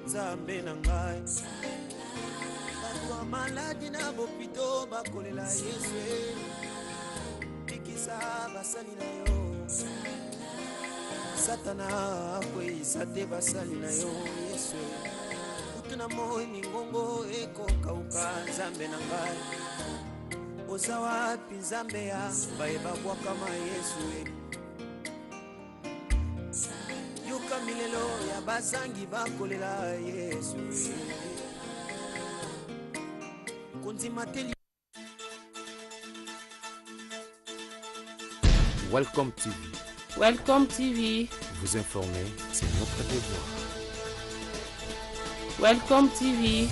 nzambe na ngai bato maladi na bopito bakolela Yesu bikisa basali na yo satana akweyisa te basali na yo Yesu kutuna moi mingongo ekokauka nzambe na ngai oza wapi nzambe ya bayeba bwa kama Yesu yoka milelo ya bazangi bakolela Yesu konzima teli. Welcome TV. Welcome TV. Vous informer, c'est notre devoir. Welcome TV.